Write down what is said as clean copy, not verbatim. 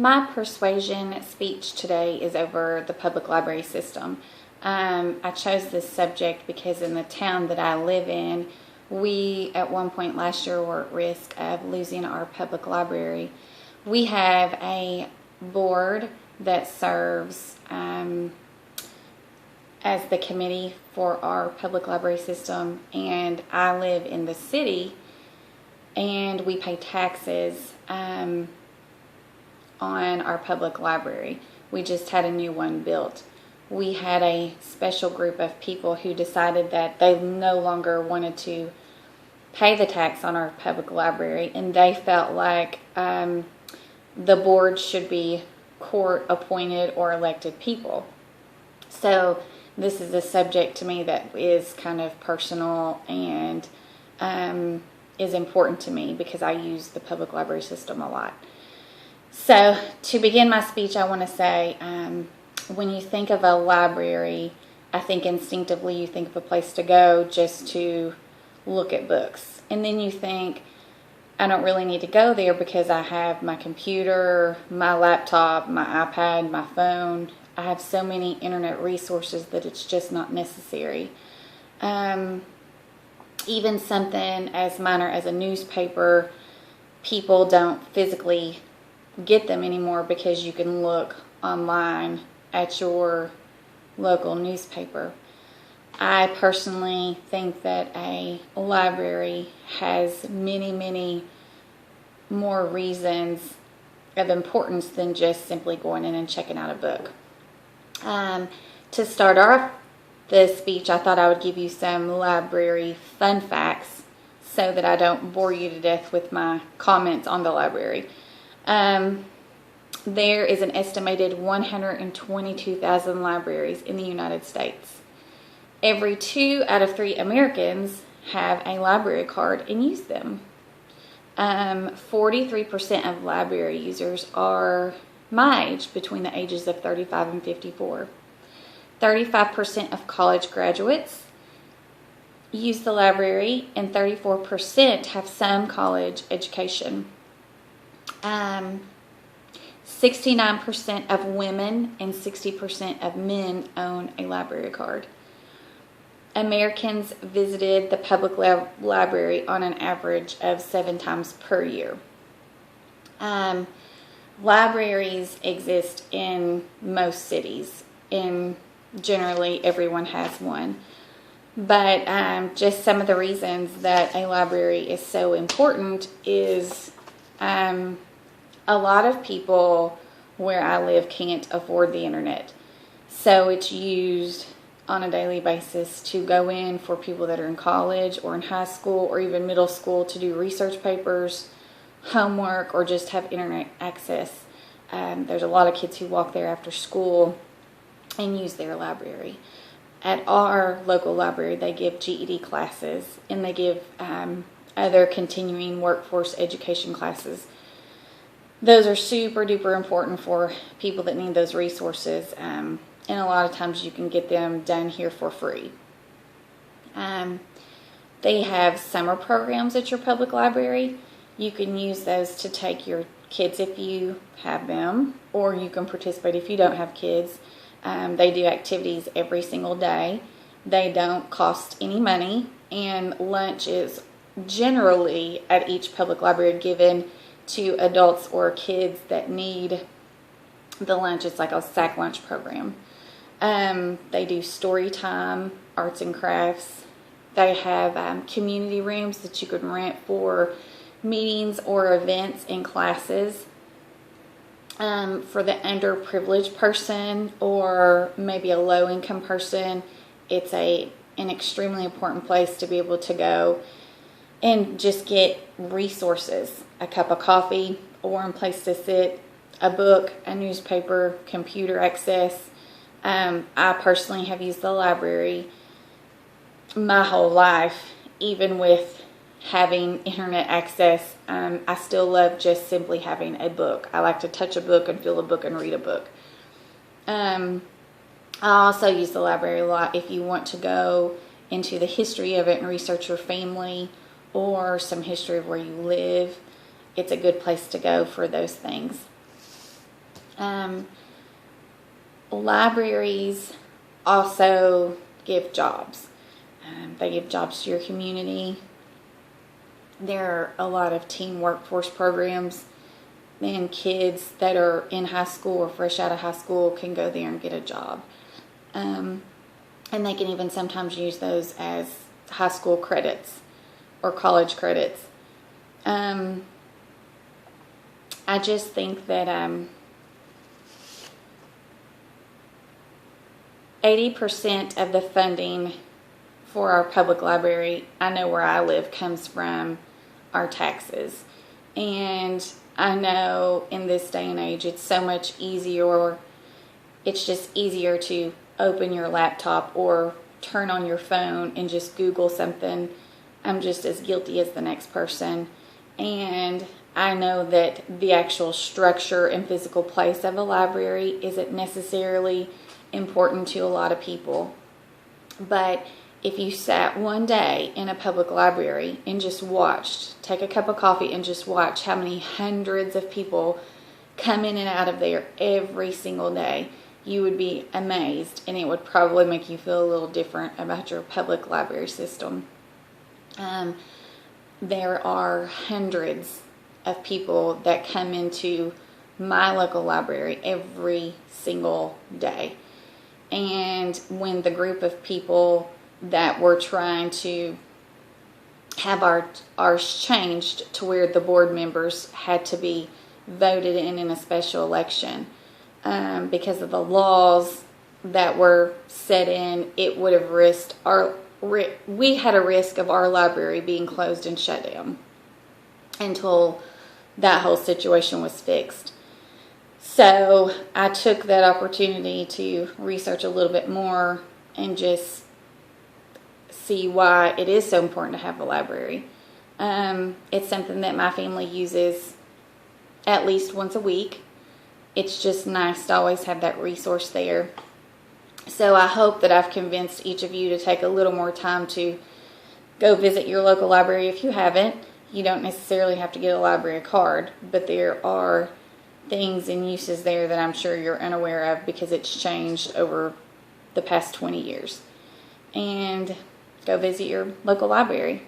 My persuasion speech today is over the public library system. I chose this subject because in the town that I live in, we at one point last year were at risk of losing our public library. We have a board that serves as the committee for our public library system, and I live in the city, and we pay taxes on our public library. We just had a new one built. We had a special group of people who decided that they no longer wanted to pay the tax on our public library, and they felt like the board should be court appointed or elected people. So this is a subject to me that is kind of personal and is important to me because I use the public library system a lot. So to begin my speech, I want to say when you think of a library, I think instinctively you think of a place to go just to look at books. And then you think, I don't really need to go there because I have my computer, my laptop, my iPad, my phone. I have so many internet resources that it's just not necessary. Even something as minor as a newspaper, people don't physically get them anymore because you can look online at your local newspaper. I personally think that a library has many, many more reasons of importance than just simply going in and checking out a book. To start off the speech, I thought I would give you some library fun facts so that I don't bore you to death with my comments on the library. There is an estimated 122,000 libraries in the United States. Every 2 out of 3 Americans have a library card and use them. 43% of library users are my age, between the ages of 35 and 54. 35% of college graduates use the library, and 34% have some college education. 69% of women and 60% of men own a library card. Americans visited the public library on an average of 7 times per year. Libraries exist in most cities, and generally everyone has one. But just some of the reasons that a library is so important is a lot of people where I live can't afford the internet. So it's used on a daily basis to go in for people that are in college or in high school or even middle school to do research papers, homework, or just have internet access. There's a lot of kids who walk there after school and use their library. At our local library, they give GED classes, and they give other continuing workforce education classes. Those are super duper important for people that need those resources, and a lot of times you can get them done here for free. They have summer programs at your public library. You can use those to take your kids if you have them, or you can participate if you don't have kids. They do activities every single day. They don't cost any money, and lunch is generally at each public library given to adults or kids that need the lunch. It's like a sack lunch program. They do story time, arts and crafts. They have community rooms that you can rent for meetings or events and classes. For the underprivileged person or maybe a low-income person, it's an extremely important place to be able to go and just get resources, a cup of coffee, a warm place to sit, a book, a newspaper, computer access. I personally have used the library my whole life, even with having internet access. I still love just simply having a book. I like to touch a book and feel a book and read a book. I also use the library a lot if you want to go into the history of it and research your family or some history of where you live. It's a good place to go for those things. Libraries also give jobs. They give jobs to your community. There are a lot of teen workforce programs, and kids that are in high school or fresh out of high school can go there and get a job. And they can even sometimes use those as high school credits or college credits. I just think that 80% of the funding for our public library, I know where I live, comes from our taxes. And I know in this day and age it's so much easier, it's just easier to open your laptop or turn on your phone and just Google something. I'm just as guilty as the next person. And I know that the actual structure and physical place of a library isn't necessarily important to a lot of people. But if you sat one day in a public library and just watched, take a cup of coffee and just watch how many hundreds of people come in and out of there every single day, you would be amazed, and it would probably make you feel a little different about your public library system. There are hundreds of people that come into my local library every single day. And when the group of people that we're trying to have ours changed to where the board members had to be voted in a special election, because of the laws that were set in, it would have risked we had a risk of our library being closed and shut down until that whole situation was fixed. So I took that opportunity to research a little bit more and just see why it is so important to have a library. It's something that my family uses at least once a week. It's just nice to always have that resource there. So I hope that I've convinced each of you to take a little more time to go visit your local library. If you haven't, you don't necessarily have to get a library card, but there are things and uses there that I'm sure you're unaware of because it's changed over the past 20 years. And go visit your local library.